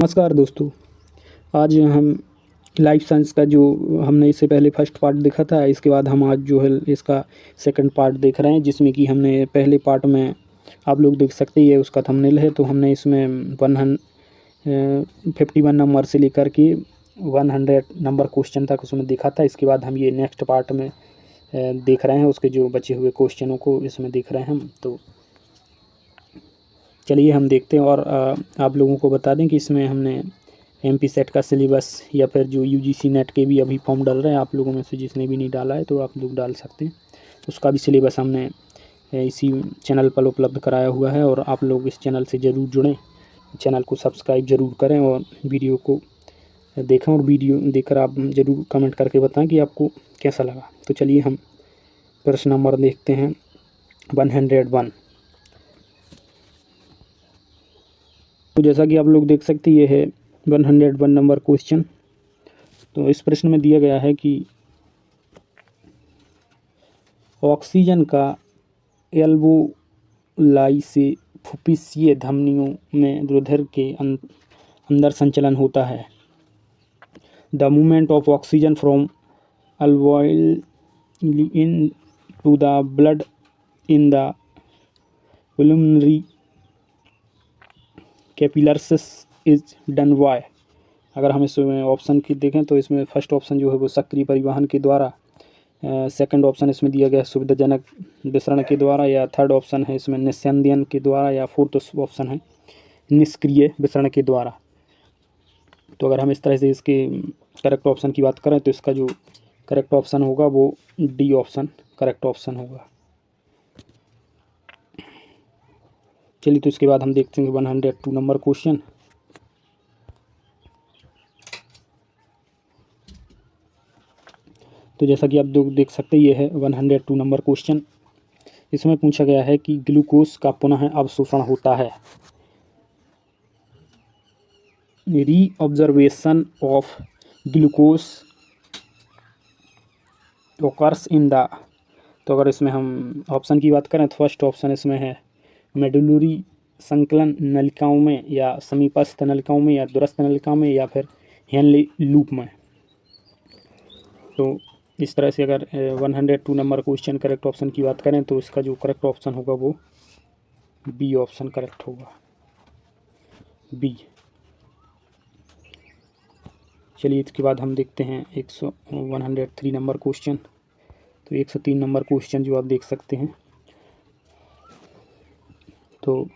नमस्कार दोस्तों। आज हम लाइफ साइंस का जो हमने इससे पहले फर्स्ट पार्ट देखा था, इसके बाद हम आज जो है इसका सेकंड पार्ट देख रहे हैं, जिसमें कि हमने पहले पार्ट में आप लोग देख सकते ही है उसका थंबनेल है। तो हमने इसमें 51 नंबर से लेकर के 100 नंबर क्वेश्चन तक उसमें देखा था। इसके बाद हम ये नेक्स्ट पार्ट में देख रहे हैं, उसके जो बचे हुए क्वेश्चनों को इसमें देख रहे हैं हम। तो चलिए हम देखते हैं। और आप लोगों को बता दें कि इसमें हमने एमपी सेट का सिलेबस या फिर जो यूजीसी नेट के भी अभी फॉर्म डाल रहे हैं, आप लोगों में से जिसने भी नहीं डाला है तो आप लोग डाल सकते हैं। उसका भी सिलेबस हमने इसी चैनल पर उपलब्ध कराया हुआ है, और आप लोग इस चैनल से ज़रूर जुड़ें, चैनल को सब्सक्राइब ज़रूर करें और वीडियो को देखें, और वीडियो देखकर आप ज़रूर कमेंट करके बताएं कि आपको कैसा लगा। तो चलिए हम प्रश्न नंबर देखते हैं 101। तो जैसा कि आप लोग देख सकते हैं, ये है 101 नंबर क्वेश्चन। तो इस प्रश्न में दिया गया है कि ऑक्सीजन का एल्वोलाई से फुफ्फुसीय धमनियों में रुधिर के अंदर संचलन होता है। The movement of oxygen from alveoli into the blood in the pulmonary capillaries is done by. अगर हम इसमें ऑप्शन की देखें तो इसमें फर्स्ट ऑप्शन जो है वो सक्रिय परिवहन के द्वारा, सेकंड ऑप्शन इसमें दिया गया है सुविधाजनक विसरण के द्वारा, या थर्ड ऑप्शन है इसमें निस्यंदन के द्वारा, या फोर्थ ऑप्शन है निष्क्रिय विसरण के द्वारा। तो अगर हम इस तरह से इसके करेक्ट ऑप्शन की बात करें तो इसका जो करेक्ट ऑप्शन होगा वो डी ऑप्शन करेक्ट ऑप्शन होगा। चलिए, तो इसके बाद हम देखते हैं 102 नंबर क्वेश्चन। तो जैसा कि आप लोग देख सकते हैं, ये है 102 नंबर क्वेश्चन। इसमें पूछा गया है कि ग्लूकोज का पुनः अवशोषण होता है। Reabsorption of glucose occurs in the. तो अगर इसमें हम ऑप्शन की बात करें तो फर्स्ट ऑप्शन इसमें है मेडुलरी संकलन नलिकाओं में, या समीपस्थ नलिकाओं में, या दूरस्थ नलिकाओं में, या फिर हेनली लूप में। तो इस तरह से अगर 102 नंबर क्वेश्चन करेक्ट ऑप्शन की बात करें तो इसका जो करेक्ट ऑप्शन होगा वो बी ऑप्शन करेक्ट होगा, बी। चलिए, इसके बाद हम देखते हैं 103 नंबर क्वेश्चन। तो 103 नंबर क्वेश्चन जो आप देख सकते हैं, तो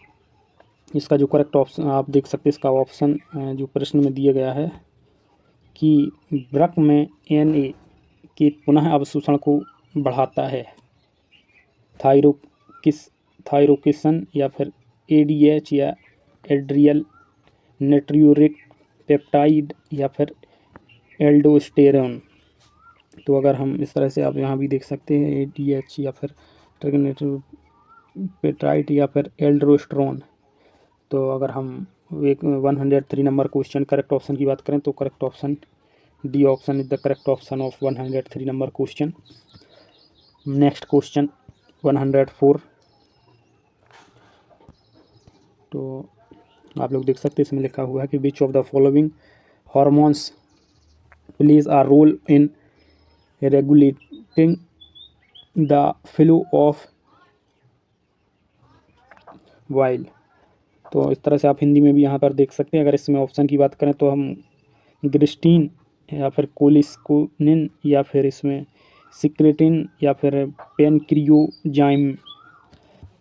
इसका जो करेक्ट ऑप्शन आप देख सकते हैं, इसका ऑप्शन जो प्रश्न में दिया गया है कि वृक्क में Na के पुनः अवशोषण को बढ़ाता है। थायरोकिसन, या फिर ADH, या एड्रियल नेट्रियोरिक पेप्टाइड, या फिर एल्डोस्टेरोन। तो अगर हम इस तरह से आप यहाँ भी देख सकते हैं ADH, या फिर पेप्टाइड, या फिर एल्डोस्टेरोन। तो अगर हम 103 नंबर क्वेश्चन करेक्ट ऑप्शन की बात करें तो correct option D option is the correct option of 103 number question. Next question 104। तो आप लोग देख सकते हैं, इसमें लिखा हुआ है कि which of the following hormones plays a role in regulating the flow of bile. तो इस तरह से आप हिंदी में भी यहाँ पर देख सकते हैं। अगर इसमें ऑप्शन की बात करें तो हम ग्रिस्टीन, या फिर कोलिस्कोनिन, या फिर इसमें सिक्रेटिन, या फिर पेनक्रियोजाइम।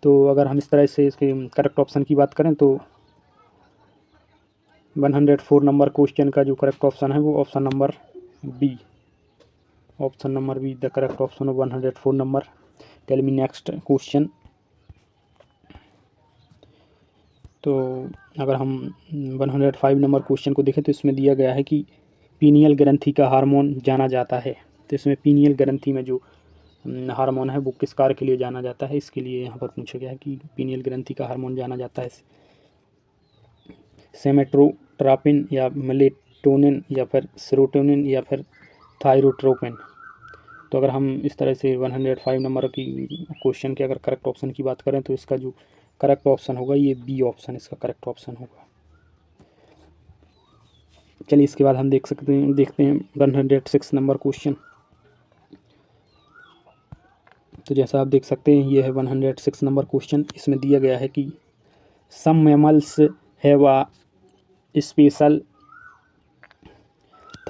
तो अगर हम इस तरह से इसके करेक्ट ऑप्शन की बात करें तो 104 नंबर क्वेश्चन का जो करेक्ट ऑप्शन है वो option number B, option number B the correct option of 104 number. Tell me next question. तो अगर हम 105 नंबर क्वेश्चन को देखें तो इसमें दिया गया है कि पीनियल ग्रंथि का हार्मोन जाना जाता है। तो इसमें पीनियल ग्रंथि में जो हार्मोन है वो किस कार्य के लिए जाना जाता है, इसके लिए यहाँ पर पूछा गया है कि पीनियल ग्रंथि का हार्मोन जाना जाता है सोमेटोट्रोपिन, या मेलेटोनिन, या फिर सेरोटोनिन, या फिर थायरोट्रोपिन। तो अगर हम इस तरह से 105 नंबर की क्वेश्चन के अगर करेक्ट ऑप्शन की बात करें तो इसका जो करेक्ट ऑप्शन होगा ये बी ऑप्शन इसका करेक्ट ऑप्शन होगा। चलिए इसके बाद हम देखते हैं 106 नंबर क्वेश्चन। तो जैसा आप देख सकते हैं ये है 106 नंबर क्वेश्चन। इसमें दिया गया है कि some mammals have a special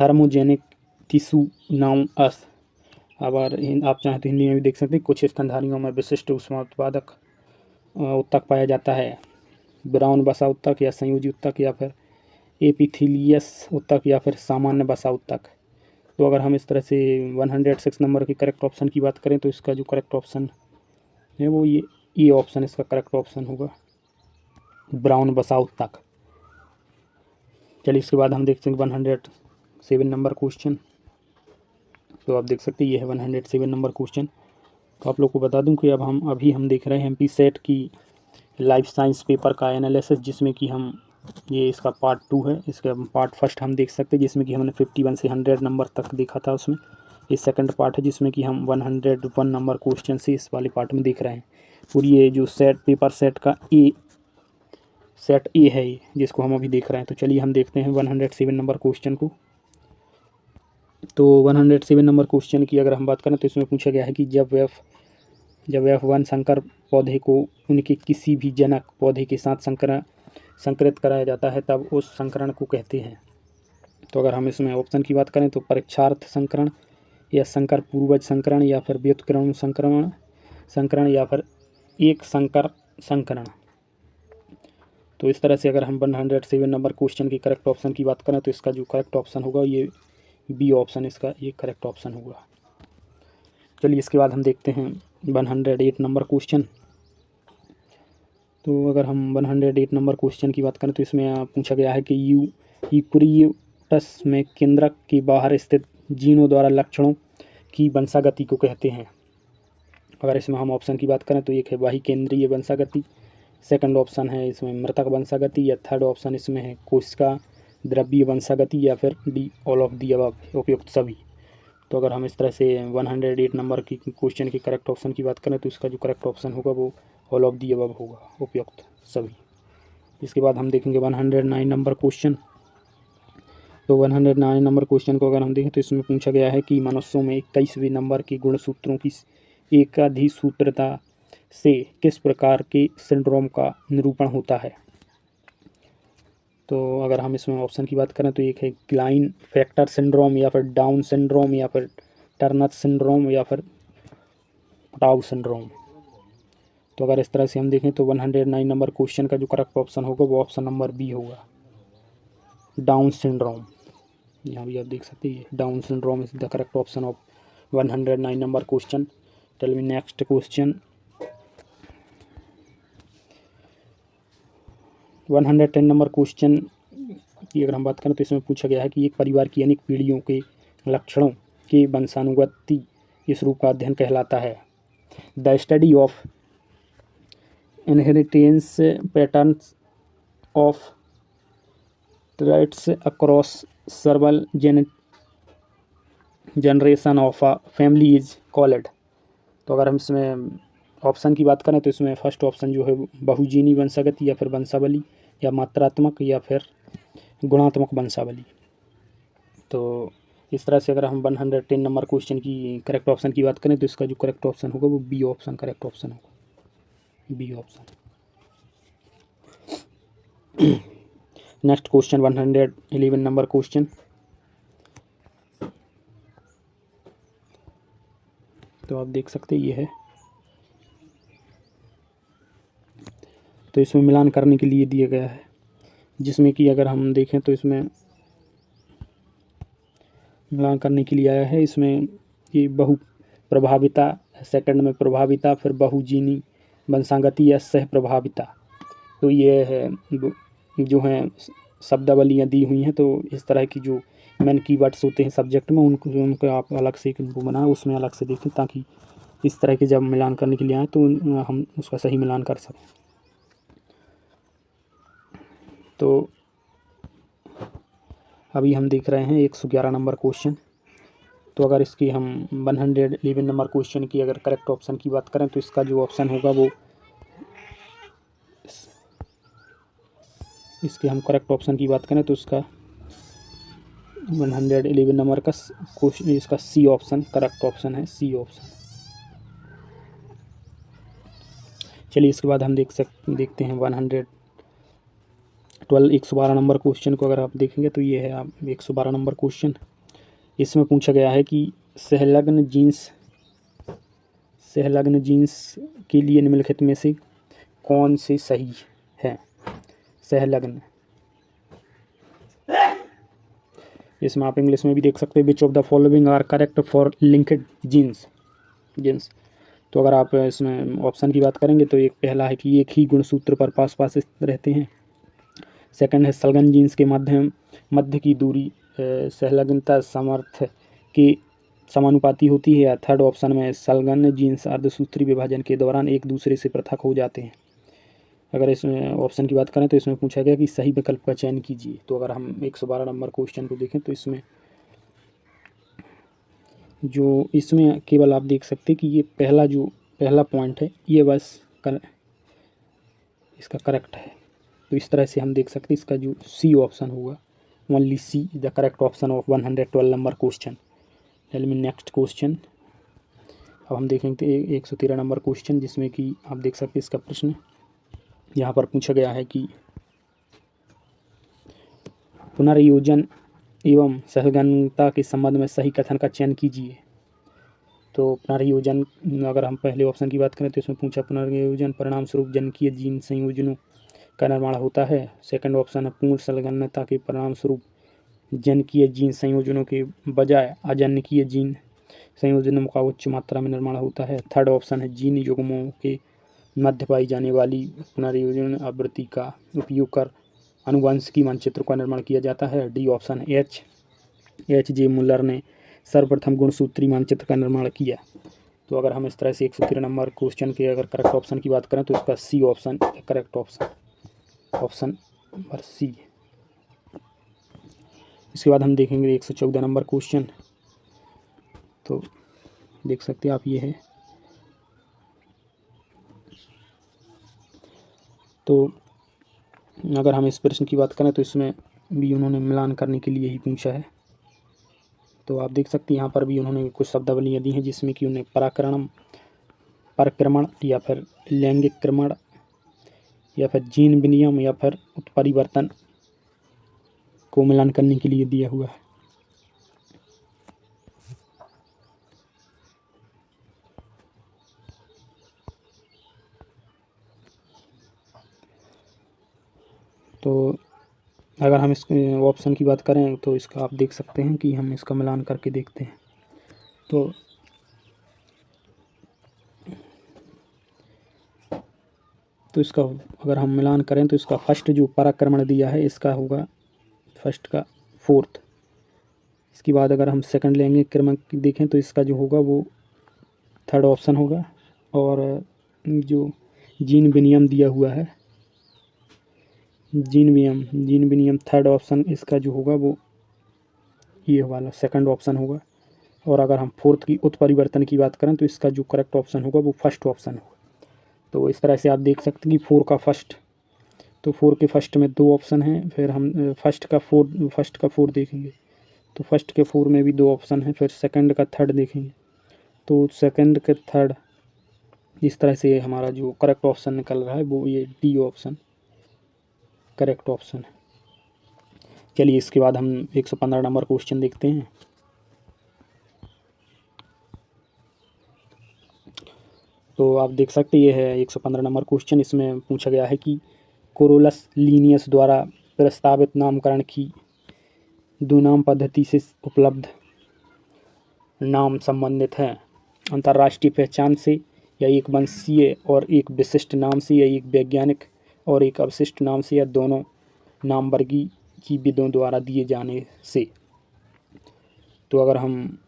thermogenic tissue known as. अगर आप चाहें तो हिंदी में भी देख सकते हैं। कुछ स्तनधारियों में विशिष्ट ऊष्मा उत्पादक उत्तक पाया जाता है। ब्राउन वसा उत्तक या संयोजी उत्तक या फिर एपिथेलियस उत्तक या फिर सामान्य वसा उत्तक। तो अगर हम इस तरह से 106 नंबर के करेक्ट ऑप्शन की बात करें तो इसका जो करेक्ट ऑप्शन है वो ये ऑप्शन इसका करेक्ट ऑप्शन होगा, ब्राउन वसा उत्तक। चलिए इसके बाद हम देखते हैं 107 नंबर क्वेश्चन। तो आप देख सकते हैं ये है 107 नंबर क्वेश्चन। तो आप लोग को बता दूं कि अभी हम देख रहे हैं एमपी सेट की लाइफ साइंस पेपर का एनालिसिस, जिसमें कि हम ये इसका पार्ट 2 है। इसका पार्ट फर्स्ट हम देख सकते हैं जिसमें कि हमने 51 से 100 नंबर तक देखा था उसमें। ये सेकंड पार्ट है जिसमें कि हम 101 नंबर क्वेश्चन से इस वाले पार्ट में देख रहे हैं। और ये जो पेपर सेट का सेट ए है ये, जिसको हम अभी देख रहे हैं। तो चलिए हम देखते हैं 107 नंबर क्वेश्चन को। तो 107 नंबर क्वेश्चन की अगर हम बात करें तो इसमें पूछा गया है कि जब F1 संकर पौधे को उनके किसी भी जनक पौधे के साथ संकरित कराया जाता है तब उस संकरण को कहते हैं। तो अगर हम इसमें ऑप्शन की बात करें तो परीक्षार्थ संकरण या संकर पूर्वज संकरण या फिर व्युत्क्रमण संकरण या फिर एक संकर संकरण। तो इस तरह से अगर हम 107 नंबर क्वेश्चन की करेक्ट ऑप्शन की बात करें तो इसका जो करेक्ट ऑप्शन होगा ये बी ऑप्शन इसका ये करेक्ट ऑप्शन होगा। चलिए इसके बाद हम देखते हैं 108 नंबर क्वेश्चन। तो अगर हम 108 नंबर क्वेश्चन की बात करें तो इसमें पूछा गया है कि यूकैरियोट्स में केंद्रक के बाहर स्थित जीनों द्वारा लक्षणों की वंशागति को कहते हैं। अगर इसमें हम ऑप्शन की बात करें तो एक है बाह्य केंद्रीय वंशागति, सेकंड ऑप्शन है इसमें मृतक वंशागति, या थर्ड ऑप्शन इसमें है कोशिका द्रव्य वंशागति, या फिर D all of the above, उपयुक्त सभी। तो अगर हम इस तरह से 108 नंबर की क्वेश्चन के करेक्ट ऑप्शन की बात करें तो इसका जो करेक्ट ऑप्शन होगा वो ऑल ऑफ दी अबव होगा, उपयुक्त सभी। इसके बाद हम देखेंगे 109 नंबर क्वेश्चन। तो 109 नंबर क्वेश्चन को अगर हम देखें तो इसमें पूछा गया है कि मनुष्यों में 21वें नंबर के गुणसूत्रों की एकाधिसूत्रता से किस प्रकार के सिंड्रोम का निरूपण होता है। तो अगर हम इसमें ऑप्शन की बात करें तो एक है क्लाइन फैक्टर सिंड्रोम, या फिर डाउन सिंड्रोम, या फिर टर्नर सिंड्रोम, या फिर टाउ सिंड्रोम। तो अगर इस तरह से हम देखें तो 109 नंबर क्वेश्चन का जो करेक्ट ऑप्शन होगा वो ऑप्शन नंबर बी होगा, डाउन सिंड्रोम। यहाँ भी आप देख सकते हैं down syndrome is the correct option of 109 number question. Tell me next question 110 number question की अगर हम बात करें तो इसमें पूछा गया है कि एक परिवार की अनेक पीढ़ियों के लक्षणों के वंशानुगति इस रूप का अध्ययन कहलाता है। The study of inheritance patterns of traits across सर्वल generation of a family is called. तो अगर हम इसमें ऑप्शन की बात करें तो इसमें फर्स्ट ऑप्शन जो है बहुजीनी वंशागति, या फिर वंशावली, या मात्रात्मक, या फिर गुणात्मक वंशावली। तो इस तरह से अगर हम 110 नंबर क्वेश्चन की करेक्ट ऑप्शन की बात करें तो इसका जो करेक्ट ऑप्शन होगा वो बी ऑप्शन करेक्ट ऑप्शन होगा, B option. Next question 111 number question. तो आप देख सकते ये है। तो इसमें मिलान करने के लिए दिया गया है, जिसमें कि अगर हम देखें तो इसमें मिलान करने के लिए आया है। इसमें ये बहु प्रभाविता, सेकंड में प्रभाविता, फिर बहुजीनी वंशागति या सह प्रभाविता। तो ये है जो हैं शब्दावलियाँ दी हुई हैं। तो इस तरह की जो मेन कीवर्ड्स होते हैं सब्जेक्ट में उनको आप अलग से वो बनाएं, उसमें अलग से देखें, ताकि इस तरह के जब मिलान करने के लिए आए तो हम उसका सही मिलान कर सकें। तो अभी हम देख रहे हैं 111 नंबर क्वेश्चन। तो अगर इसकी हम 111 नंबर क्वेश्चन की अगर करेक्ट ऑप्शन की बात करें तो इसका जो ऑप्शन होगा वो इसके हम करेक्ट ऑप्शन की बात करें तो इसका 111 नंबर का क्वेश्चन, इसका सी ऑप्शन करेक्ट ऑप्शन है, सी ऑप्शन। चलिए इसके बाद हम देखते हैं 112 नंबर क्वेश्चन को। अगर आप देखेंगे तो ये है आप 112 नंबर क्वेश्चन। इसमें पूछा गया है कि संलग्न जीन्स के लिए निम्नलिखित में से कौन से सही है। संलग्न, इसमें आप इंग्लिश में भी देख सकते हैं, which of the following are correct for linked genes. तो अगर आप इसमें ऑप्शन की बात करेंगे तो एक पहला है कि एक ही गुणसूत्र पर पास पास रहते हैं। सेकंड है संलग्न जीन्स के मध्य की दूरी संलग्नता सामर्थ्य के समानुपाती होती है। या थर्ड ऑप्शन में संलग्न जीन्स अर्धसूत्री विभाजन के दौरान एक दूसरे से पृथक हो जाते हैं। अगर इसमें ऑप्शन की बात करें तो इसमें पूछा गया कि सही विकल्प का चयन कीजिए। तो अगर हम 112 नंबर क्वेश्चन को देखें तो इसमें केवल आप देख सकते हैं कि ये पहला पॉइंट है ये बस इसका करेक्ट है। तो इस तरह से हम देख सकते हैं इसका जो सी ऑप्शन होगा, only C is the correct option of 112 number question. चलिए नेक्स्ट क्वेश्चन अब हम देखेंगे 113 नंबर क्वेश्चन, जिसमें कि आप देख सकते हैं इसका प्रश्न यहाँ पर पूछा गया है कि पुनर्योजन एवं संलग्नता के संबंध में सही कथन का चयन कीजिए। तो पुनर्योजन, अगर हम पहले ऑप्शन की बात करें तो इसमें पूछा पुनर्योजन परिणाम स्वरूप जनकीय जीन संयोजनों का निर्माण होता है। सेकंड ऑप्शन है पूर्ण संलग्नता के परिणाम स्वरूप जनकीय जीन संयोजनों के बजाय अजनकीय जीन संयोजनों का उच्च मात्रा में निर्माण होता है। थर्ड ऑप्शन है जीन युग्मों के मध्य पाई जाने वाली पुनर्योजन आवृत्ति का उपयोग कर आनुवंशिकी मानचित्र का निर्माण किया जाता है। डी ऑप्शन है एच जे मुलर ने सर्वप्रथम गुणसूत्री मानचित्र का निर्माण किया। तो अगर हम इस तरह से 113 नंबर क्वेश्चन के अगर करेक्ट ऑप्शन की बात करें तो इसका C option correct option number C. इसके बाद हम देखेंगे 114 नंबर क्वेश्चन। तो देख सकते हैं आप ये है। तो अगर हम इस प्रश्न की बात करें तो इसमें भी उन्होंने मिलान करने के लिए ही पूछा है। तो आप देख सकते हैं यहाँ पर भी उन्होंने कुछ शब्दावलियाँ दी हैं जिसमें कि उन्हें परक्रमण या फिर लैंगिक क्रमण या फिर जीन विनियम या फिर उत्परिवर्तन को मिलान करने के लिए दिया हुआ है। तो अगर हम इस ऑप्शन की बात करें तो इसका आप देख सकते हैं कि हम इसका मिलान करके देखते हैं। तो इसका अगर हम मिलान करें तो इसका फर्स्ट जो पराक्रमण दिया है इसका होगा फर्स्ट का फोर्थ। इसके बाद अगर हम सेकंड लेंगे क्रम देखें तो इसका जो होगा वो थर्ड ऑप्शन होगा। और जो जीन विनियम दिया हुआ है जीन विनियम थर्ड ऑप्शन इसका जो होगा वो ये वाला सेकंड ऑप्शन होगा। और अगर हम फोर्थ की उत्परिवर्तन की बात करें तो इसका जो करेक्ट ऑप्शन होगा वो फर्स्ट ऑप्शन होगा। तो इस तरह से आप देख सकते हैं कि फोर के फर्स्ट में दो ऑप्शन हैं। फिर हम फर्स्ट का फोर देखेंगे तो फर्स्ट के फोर में भी दो ऑप्शन हैं। फिर सेकंड का थर्ड देखेंगे तो सेकंड के थर्ड, इस तरह से हमारा जो करेक्ट ऑप्शन निकल रहा है वो ये डी ऑप्शन करेक्ट ऑप्शन है। चलिए इसके बाद हम 115 नंबर क्वेश्चन देखते हैं। तो आप देख सकते ये है 115 नंबर क्वेश्चन। इसमें पूछा गया है कि कोरोलस लीनियस द्वारा प्रस्तावित नामकरण की दो नाम पद्धति से उपलब्ध नाम संबंधित हैं अंतर्राष्ट्रीय पहचान से, या एक वंशीय और एक विशिष्ट नाम से, या एक वैज्ञानिक और एक अवशिष्ट नाम से, या दोनों नाम वर्गी की विधों द्वारा दिए जाने से। तो अगर हम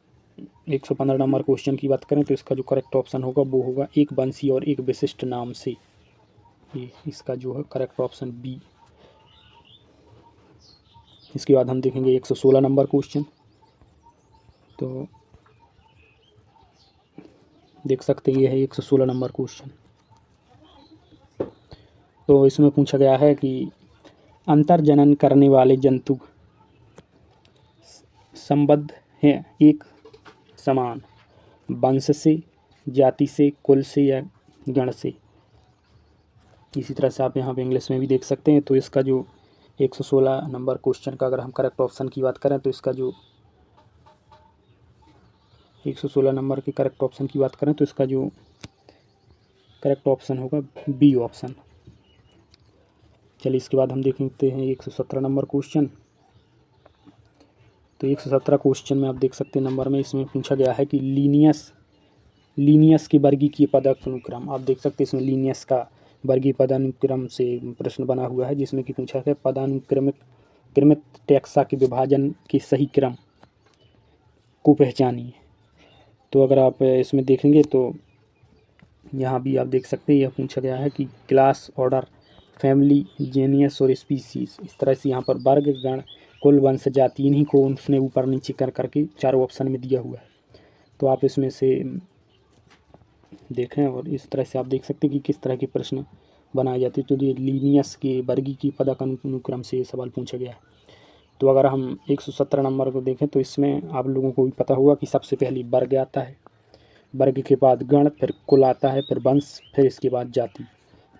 115 नंबर क्वेश्चन की बात करें तो इसका जो करेक्ट ऑप्शन होगा वो होगा एक वंशीय और एक विशिष्ट नाम से। ये इसका जो है करेक्ट ऑप्शन बी। इसके बाद हम देखेंगे 116 नंबर क्वेश्चन। तो देख सकते हैं ये है 116 नंबर क्वेश्चन। तो इसमें पूछा गया है कि अंतर्जनन करने वाले जंतु संबद्ध हैं एक समान वंश से, जाति से, कुल से या गण से। इसी तरह से आप यहाँ पे इंग्लिश में भी देख सकते हैं। तो इसका जो 116 नंबर क्वेश्चन का अगर हम करेक्ट ऑप्शन की बात करें तो इसका जो 116 नंबर के करेक्ट ऑप्शन की बात करें तो इसका जो करेक्ट ऑप्शन होगा बी ऑप्शन। चलिए इसके बाद हम देखते हैं 117 नंबर क्वेश्चन। तो 117 क्वेश्चन में आप देख सकते हैं नंबर में इसमें पूछा गया है कि लीनियस के वर्गीकीय पदानुक्रम। आप देख सकते हैं इसमें लीनियस का वर्गीय पदानुक्रम से प्रश्न बना हुआ है, जिसमें कि पूछा है क्रमित टैक्सा के विभाजन के सही क्रम को पहचानिए। तो अगर आप इसमें देखेंगे तो यहाँ भी आप देख सकते हैं यह पूछा गया है कि क्लास, ऑर्डर, फैमिली, जेनियस और स्पीसीज। इस तरह से यहाँ पर वर्ग, गण, कुल, वंश, जाति इन्हीं को उसने ऊपर नीचे कर करके चारों ऑप्शन में दिया हुआ है। तो आप इसमें से देखें और इस तरह से आप देख सकते हैं कि किस तरह के प्रश्न बनाए जाते हैं। तो ये लीनियस के वर्गीकीय पदानुक्रम से सवाल पूछा गया है। तो अगर हम 117 नंबर को देखें तो इसमें आप लोगों को भी पता होगा कि सबसे पहले वर्ग आता है, वर्ग के बाद गण, फिर कुल आता है, फिर वंश, फिर इसके बाद जाति।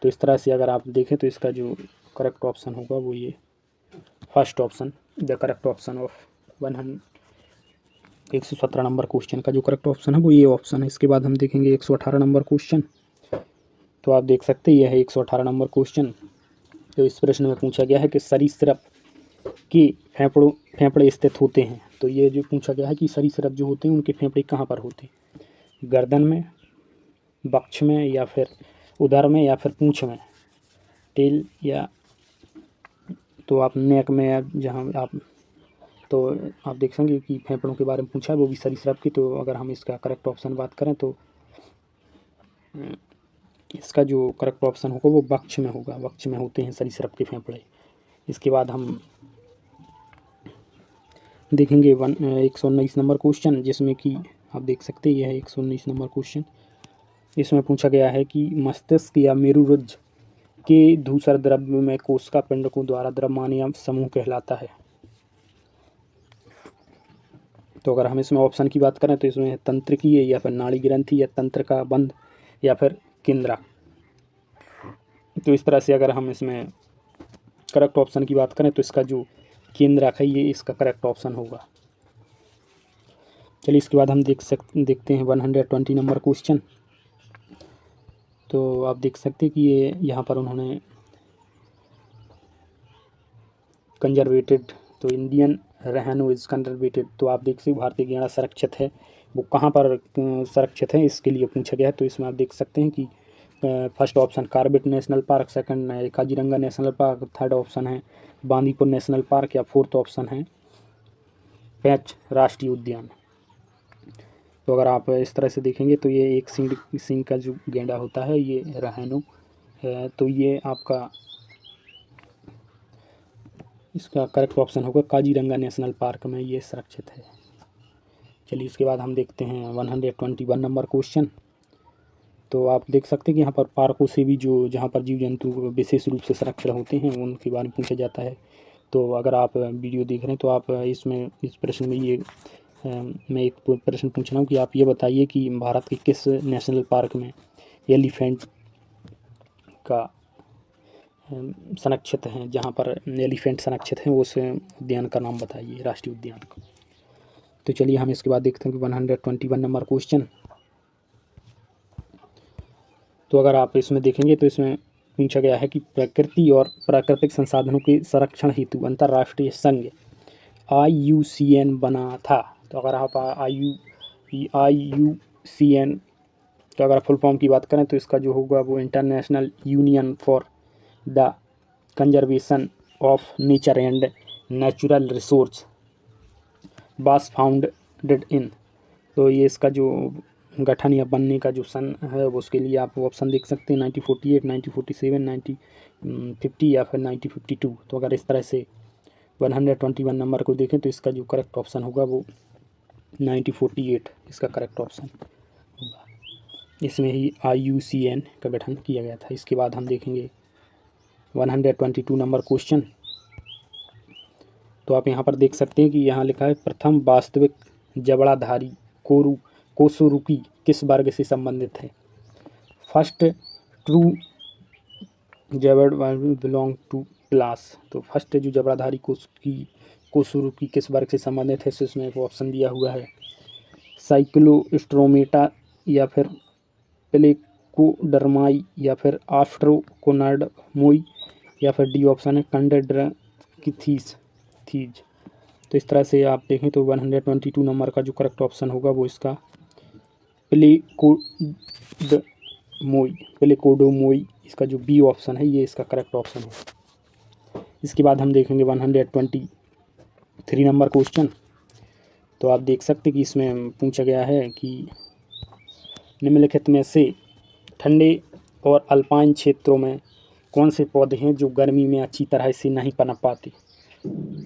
तो इस तरह से अगर आप देखें तो इसका जो करेक्ट ऑप्शन होगा वो ये first option, the correct option of 117 number question का जो करेक्ट ऑप्शन है वो ये ऑप्शन है। इसके बाद हम देखेंगे 118 नंबर क्वेश्चन। तो आप देख सकते हैं यह है 118 नंबर क्वेश्चन। तो इस प्रश्न में पूछा गया है कि सरीसृप के फेफड़े स्थित होते हैं। तो ये जो पूछा गया है कि सरीसृप जो होते हैं उनके फेफड़े कहाँ पर होते हैं, गर्दन में, वक्ष में, या फिर उदर में, या फिर पूंछ में, टेल, या तो आप नेक में, या जहाँ आप तो आप देख सकेंगे कि फेफड़ों के बारे में पूछा है वो भी सरीसृप की। तो अगर हम इसका करेक्ट ऑप्शन बात करें तो इसका जो करेक्ट ऑप्शन होगा वो वक्ष में होगा, वक्ष में होते हैं सरीसृप के फेफड़े। इसके बाद हम देखेंगे 119 नंबर क्वेश्चन, जिसमें कि आप देख सकते हैं यह है 119 नंबर क्वेश्चन। इसमें पूछा गया है कि मस्तिष्क या मेरुरज्ज के धूसर द्रव्य में कोशिका पिंडकों द्वारा द्रव्यमानीय समूह कहलाता है। तो अगर हम इसमें ऑप्शन की बात करें तो इसमें तंत्रिकीय, या फिर नाड़ी ग्रंथि, या तंत्र का बंध, या फिर केंद्रा। तो इस तरह से अगर हम इसमें करेक्ट ऑप्शन की बात करें तो इसका जो केंद्रक है ये इसका करेक्ट ऑप्शन होगा। चलिए इसके बाद हम देखते हैं 120 नंबर क्वेश्चन। तो आप देख सकते हैं कि ये यहाँ पर उन्होंने कंजर्वेटेड, तो इंडियन रहनो इज कंजर्वेटेड। तो आप देख सकते भारतीय गैंडा संरक्षित है, वो कहाँ पर संरक्षित है इसके लिए पूछा गया है। तो इसमें आप देख सकते हैं कि first option Corbett national park, second है Kaziranga national park, third option है बांदीपुर नेशनल पार्क, या फोर्थ ऑप्शन है पेंच राष्ट्रीय उद्यान। तो अगर आप इस तरह से देखेंगे तो ये एक सिंग का जो गेंडा होता है ये रहनो है। तो ये आपका इसका करेक्ट ऑप्शन होगा काजीरंगा नेशनल पार्क में ये सुरक्षित है। चलिए इसके बाद हम देखते हैं 121 नंबर क्वेश्चन। तो आप देख सकते हैं कि यहाँ पर पार्कों से भी जो जहाँ पर जीव जंतु विशेष रूप से सुरक्षित होते हैं उनके बारे में पूछा जाता है। तो अगर आप वीडियो देख रहे हैं तो आप इसमें इस प्रश्न में ये मैं एक प्रश्न पूछ रहा हूँ कि आप ये बताइए कि भारत के किस नेशनल पार्क में एलिफेंट का संरक्षित हैं, जहाँ पर एलिफेंट संरक्षित हैं उस उद्यान का नाम बताइए, राष्ट्रीय उद्यान का। तो चलिए हम इसके बाद देखते हैं कि 121 नंबर क्वेश्चन। तो अगर आप इसमें देखेंगे तो इसमें पूछा गया है कि प्रकृति और प्राकृतिक संसाधनों के संरक्षण हेतु अंतर्राष्ट्रीय संघ IUCN बना था। तो अगर आप IUCN तो अगर फुल फॉर्म की बात करें तो इसका जो होगा वो international union for the conservation of nature and natural resource was founded in. तो ये इसका जो गठन या बनने का जो सन है वो उसके लिए आप ऑप्शन देख सकते हैं 1948, 1947, 1950 या फिर 1952। तो अगर इस तरह से 121 नंबर को देखें तो इसका जो करेक्ट ऑप्शन होगा वो 1948 इसका करेक्ट ऑप्शन होगा। इसमें ही IUCN का गठन किया गया था। इसके बाद हम देखेंगे 122 नंबर क्वेश्चन। तो आप यहाँ पर देख सकते हैं कि यहाँ लिखा है प्रथम वास्तविक जबड़ाधारी कोसुरुकी किस वर्ग से संबंधित है। फर्स्ट ट्रू जबड़ बिलोंग टू क्लास। तो फर्स्ट जो जबड़ाधारी कोसुरुकी किस वर्ग से संबंधित है, इसमें एक ऑप्शन दिया हुआ है साइक्लोस्ट्रोमेटा या फिर प्लेकोडर्माई या फिर आस्ट्रोकोनार्डमोई या फिर डी ऑप्शन है कंडेड्रकीथीज। तो इस तरह से आप देखें तो 122 नंबर का जो करेक्ट ऑप्शन होगा वो इसका प्लेकोडोमोई इसका जो बी ऑप्शन है ये इसका करेक्ट ऑप्शन है। इसके बाद हम देखेंगे 123 नंबर क्वेश्चन। तो आप देख सकते कि इसमें पूछा गया है कि निम्नलिखित में से ठंडे और अल्पाइन क्षेत्रों में कौन से पौधे हैं जो गर्मी में अच्छी तरह से नहीं पनप पाते।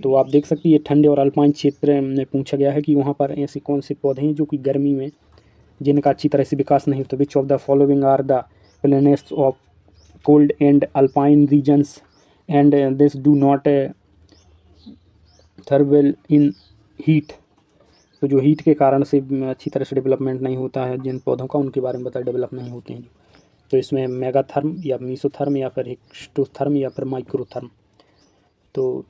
तो आप देख सकते हैं ये ठंडे और अल्पाइन क्षेत्र में पूछा गया है कि वहाँ पर ऐसे कौन से पौधे हैं जो कि गर्मी में जिनका अच्छी तरह से विकास नहीं होता। Which of the following are the planets of cold and alpine regions and this do not thrive in heat. तो जो हीट के कारण से अच्छी तरह से डेवलपमेंट नहीं होता है जिन पौधों का, उनके बारे में बता डेवलप नहीं होते हैं। तो इसमें मेगाथर्म या मीसोथर्म या फिर हिस्टोथर्म या फिर माइक्रोथर्म। तो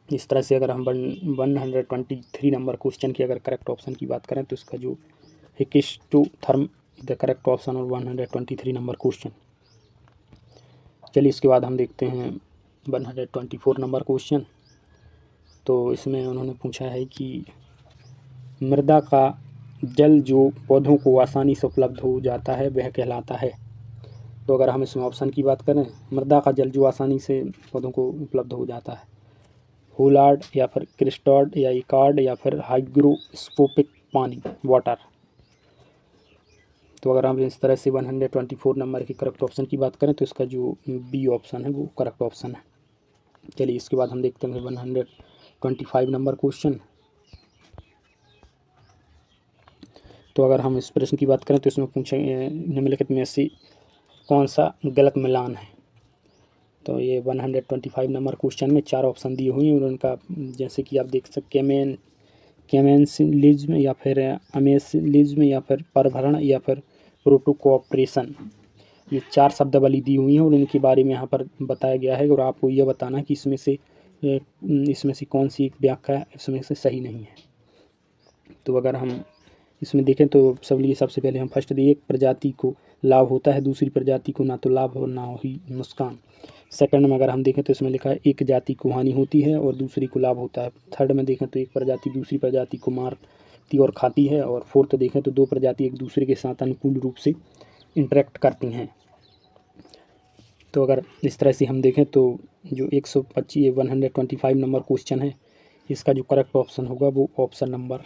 इस तरह से अगर हम 123 नंबर क्वेश्चन की अगर करेक्ट ऑप्शन की बात करें तो इसका जो हिस्टोथर्म द करेक्ट ऑप्शन और 123 नंबर क्वेश्चन। चलिए इसके बाद हम देखते हैं 124 नंबर क्वेश्चन। तो इसमें उन्होंने पूछा है कि मृदा का जल जो पौधों को आसानी से उपलब्ध हो जाता है वह कहलाता है। तो अगर हम इसमें ऑप्शन की बात करें, मृदा का जल जो आसानी से पौधों को उपलब्ध हो जाता है, होलार्ड या फिर क्रिस्टॉर्ड या इकार्ड या फिर हाइग्रोस्कोपिक पानी वाटर। तो अगर हम इस तरह से 124 नंबर की करेक्ट ऑप्शन की बात करें तो इसका जो बी ऑप्शन है वो करेक्ट ऑप्शन है। चलिए इसके बाद हम देखते हैं 125 नंबर क्वेश्चन। तो अगर हम इस प्रश्न की बात करें तो इसमें पूछे निम्नलिखित में से कौन सा गलत मिलान है। तो ये 125 नंबर क्वेश्चन में 4 ऑप्शन दिए हुए हैं और उनका जैसे कि आप देख सकते केमेंसिलिज्म या फिर अमेसिलिज्म या फिर परभरण या फिर प्रोटोकोऑपरेशन, ये 4 शब्दावली दी हुई हैं और इनके बारे में यहाँ पर बताया गया है और आपको यह बताना है कि इसमें से कौन सी एक व्याख्या इसमें से सही नहीं है। तो अगर हम इसमें देखें तो सबसे पहले हम फर्स्ट दिए, एक प्रजाति को लाभ होता है दूसरी प्रजाति को ना तो लाभ और ना ही नुकसान। सेकंड में अगर हम देखें तो इसमें लिखा है एक जाति को हानि होती है और दूसरी को लाभ होता है। थर्ड में देखें तो एक प्रजाति दूसरी प्रजाति को मारती और खाती है। और फोर्थ देखें तो दो प्रजाति एक दूसरे के साथ अनुकूल रूप से इंटरेक्ट करती हैं। तो अगर इस तरह से हम देखें तो जो 125 नंबर क्वेश्चन है इसका जो करेक्ट ऑप्शन होगा वो option number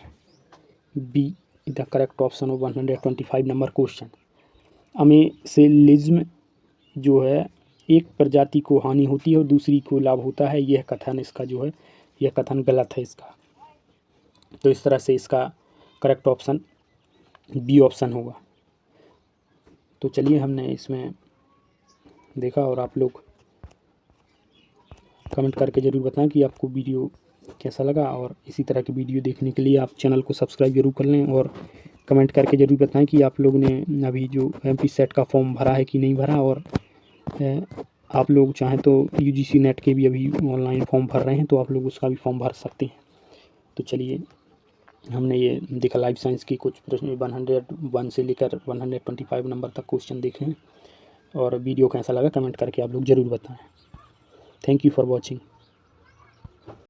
B the correct option of 125 number question. Amensalism जो है एक प्रजाति को हानि होती है और दूसरी को लाभ होता है, यह कथन इसका जो है यह कथन गलत है इसका। तो इस तरह से इसका करेक्ट ऑप्शन बी ऑप्शन होगा। तो चलिए हमने इसमें देखा और आप लोग कमेंट करके ज़रूर बताएं कि आपको वीडियो कैसा लगा और इसी तरह की वीडियो देखने के लिए आप चैनल को सब्सक्राइब जरूर कर लें और कमेंट करके ज़रूर बताएं कि आप लोगों ने अभी जो MP सेट का फॉर्म भरा है कि नहीं भरा। और आप लोग चाहें तो UGC नेट के भी अभी ऑनलाइन फॉर्म भर रहे हैं तो आप लोग उसका भी फॉर्म भर सकते हैं। तो चलिए हमने ये देखा लाइफ साइंस की कुछ प्रश्न 101 से लेकर 125 नंबर तक क्वेश्चन देखे हैं और वीडियो कैसा लगा कमेंट करके आप लोग ज़रूर बताएँ। Thank you for watching.